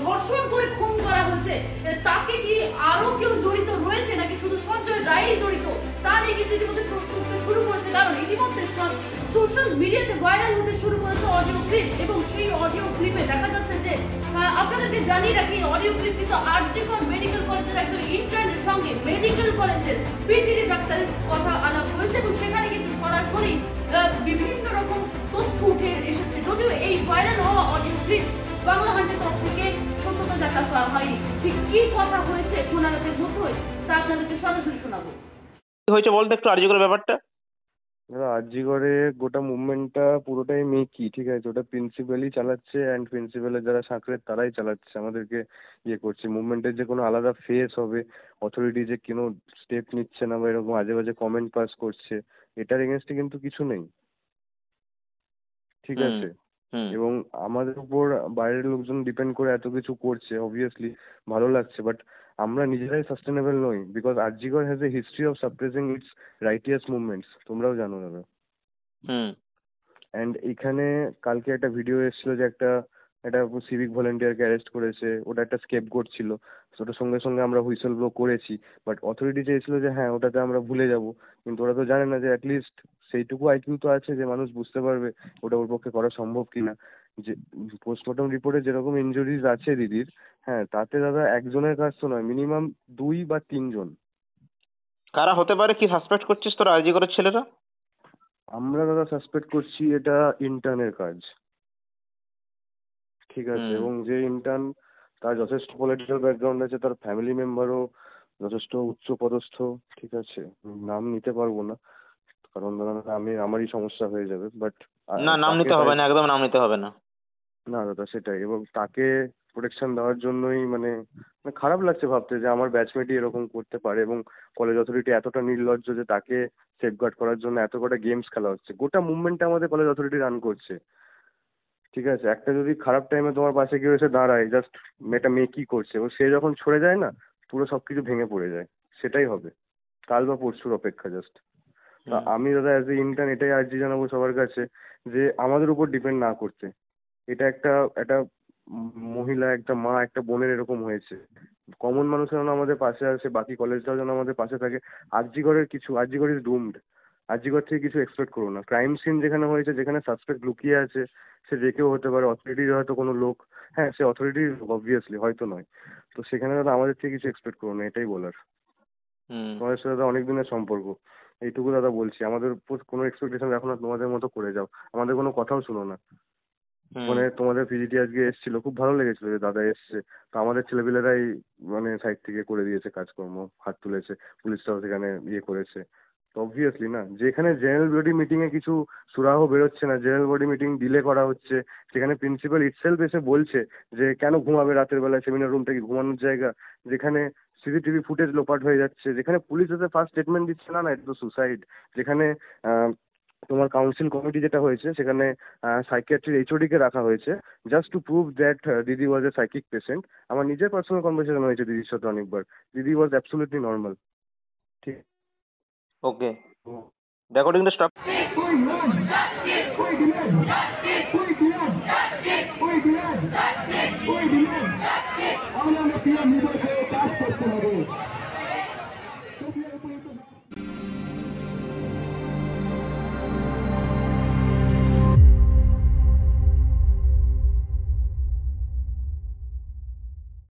ধর্ষণ করে খুন করা হয়েছে, তাকে কি আরো কেউ জড়িত রয়েছে নাকি শুধু সঞ্জয় রায়ই জড়িত, তা নিয়ে কিন্তু ইতিমধ্যে প্রশ্ন উঠতে শুরু করেছে। কারণ ইতিমধ্যে সোশ্যাল মিডিয়াতে ভাইরাল হতে শুরু করেছে অডিও ক্লিপ, এবং সেই অডিও ক্লিপে দেখা যাচ্ছে যে আপনাদেরকে জানিয়ে রাখি, অডিও ক্লিপ কিন্তু আরজি কর মেডিকেল কলেজের একজন ইন্টার্নের সঙ্গে মেডিকেল কলেজের পিজিডি ডাক্তারের কথা আলাপ হয়েছে, এবং সেখানে কিন্তু সরাসরি বিভিন্ন রকম তথ্য উঠে এসেছে। যদিও এই ভাইরাল হওয়া অডিও ক্লিপ বাংলা হান্টের তরফ থেকে সত্যতা যাচাই করা হয়নি। ঠিক কি কথা হয়েছে খুন আলাপের মধ্যে, তা আপনাদেরকে সরাসরি শোনাবো। কি হয়েছে বলতো একটু আরজি করে ব্যাপারটা। আরজি করে গোটা মুভমেন্টটা পুরোটাই মেকি, ঠিক আছে? ওটা প্রিন্সিপালই চালাচ্ছে, অ্যান্ড প্রিন্সিপালের যারা সাঁকড়ের তারাই চালাচ্ছে, আমাদেরকে করছে। মুভমেন্টের যে কোনো আলাদা ফেস হবে, অথরিটি যে কোনো স্টেপ নিচ্ছে না বা এরকম আজে বাজে কমেন্ট পাস করছে, এটার এগেনস্টে কিন্তু কিছু নেই, ঠিক আছে? এবং আমাদের উপর বাইরের লোকজন ডিপেন্ড করে এত কিছু করছে, অবভিয়াসলি ভালো লাগছে, বাট আমরা নিজেরাই সাস্টেনেবল নই, because RG Kar has a history of suppressing it's righteous movements, তোমরাও জানো দাদা। অ্যান্ড এখানে কালকে একটা ভিডিও এসেছিল যে একটা সিভিক ভলেন্টিয়ারকে অ্যারেস্ট করেছে, ওটা একটা স্কেপগোট ছিল, ওটার সঙ্গে সঙ্গে আমরা হুইসেল ব্লো করেছি, বাট অথরিটি চেয়েছিল যে হ্যাঁ ওটাতে আমরা ভুলে যাব, কিন্তু ওরা তো জানে না যে অ্যাটলিস্ট সেইটুকু আইকিউ তো আছে যে মানুষ বুঝতে পারবে ওটা ওর পক্ষে করা সম্ভব কিনা। যে পোস্টমর্টম রিপোর্টে যেরকম ইনজুরিজ আছে দিদির, হ্যাঁ তাতে দাদা একজনের কাজ তো নয়, মিনিমাম 2 বা 3 জন। কারা হতে পারে, কি সাসপেক্ট করছিস তোর আরজি করের ছেলেরা? আমরা দাদা সাসপেক্ট করছি এটা ইন্টার্নের কাজ, ঠিক আছে? এবং যে ইন্টার্ন, তার যথেষ্ট পলিটিক্যাল ব্যাকগ্রাউন্ড আছে, তার ফ্যামিলি মেম্বারও যথেষ্ট উচ্চ পদস্থ, ঠিক আছে? নাম নিতে পারবো না, কারণ দাদা আমারই সমস্যা হয়ে যাবে, বাট না, নাম নিতে হবে না, একদম নাম নিতে হবে না। না দাদা সেটাই, এবং তাকে প্রোটেকশন দেওয়ার জন্যই মানে খারাপ লাগছে ভাবতে যে আমার ব্যাচমেটই এরকম করতে পারে, এবং কলেজ অথরিটি এতটা নির্লজ্জ যে তাকে সেফগার্ড করার জন্য এত কটা গেমস খেলা হচ্ছে। গোটা মুভমেন্টটা আমাদের কলেজ অথরিটি রান করছে, ঠিক আছে? একটা যদি খারাপ টাইমে তোমার পাশে কেউ এসে দাঁড়ায়, জাস্ট একটা মেয়ে কি করছে, ও সে যখন সরে যায় না, পুরো সবকিছু ভেঙে পড়ে যায়। সেটাই হবে, কাল বা পরশুর অপেক্ষা জাস্ট। তা আমি দাদা অ্যাজ এ ইন্টার্ন এটাই আর্জি জানাবো সবার কাছে যে আমাদের উপর ডিপেন্ড না করতে। এটা একটা একটা মহিলা, একটা মা, একটা বোনের এরকম হয়েছে, কমন মানুষের যেন আমাদের পাশে আসে, বাকি কলেজটাও যেন আমাদের পাশে থাকে। RG Kar is doomed. আরজিকর থেকে কিছু এক্সপেক্ট করো না। ক্রাইম সিন যেখানে হয়েছে, যেখানে সাসপেক্ট লুকিয়ে আছে, সে যে কেউ হতে পারে, অথরিটির হয়তো কোনো লোক, হ্যাঁ সে অথরিটির অবভিয়াসলি, হয়তো নয়, তো সেখানে দাদা আমাদের থেকে কিছু এক্সপেক্ট করো না, এটাই বলার। তোমাদের সাথে দাদা অনেক দিনের সম্পর্ক, এইটুকু দাদা বলছি, আমাদের উপর কোনো এক্সপেকটেশন রাখো না, তোমাদের মতো করে যাও, আমাদের কোনো কথাও শুনো না। মানে তোমাদের পিজিটি আজকে এসেছিল, খুব ভালো লেগেছিল যে দাদা এসছে, তো আমাদের ছেলেপিলেরাই মানে সাইড থেকে করে দিয়েছে কাজকর্ম, হাত তুলেছে, পুলিশরাও সেখানে করেছে। তো অবভিয়াসলি না, যেখানে জেনারেল বডি মিটিং এ কিছু সুরাহ বেরোচ্ছে না, জেনারেল বডি মিটিং ডিলে করা হচ্ছে, সেখানে প্রিন্সিপাল ইটসেলফ এসে বলছে যে কেন ঘুমাবে রাতের বেলায়, সেমিনার রুমটা কি ঘুমানোর জায়গা, যেখানে সিসিটিভি ফুটেজ লোপাট হয়ে যাচ্ছে, যেখানে পুলিশ এসে ফার্স্ট স্টেটমেন্ট দিচ্ছে না না এটা তো সুসাইড, যেখানে তোমার কাউন্সিল কমিটি যেটা হয়েছে সেখানে সাইকিয়াট্রির এইচওডি কে রাখা হয়েছে জাস্ট টু প্রুভ দ্যাট দিদি ওয়াজ এ সাইকিক পেশেন্ট। আমার নিজের পার্সোনাল কনভারসেশন হয়েছে দিদির সাথে অনেকবার, দিদি ওয়াজ অ্যাবসলিউটলি নর্মাল, ঠিক। ওকে, রেকর্ডিংটা স্টপ। Justice!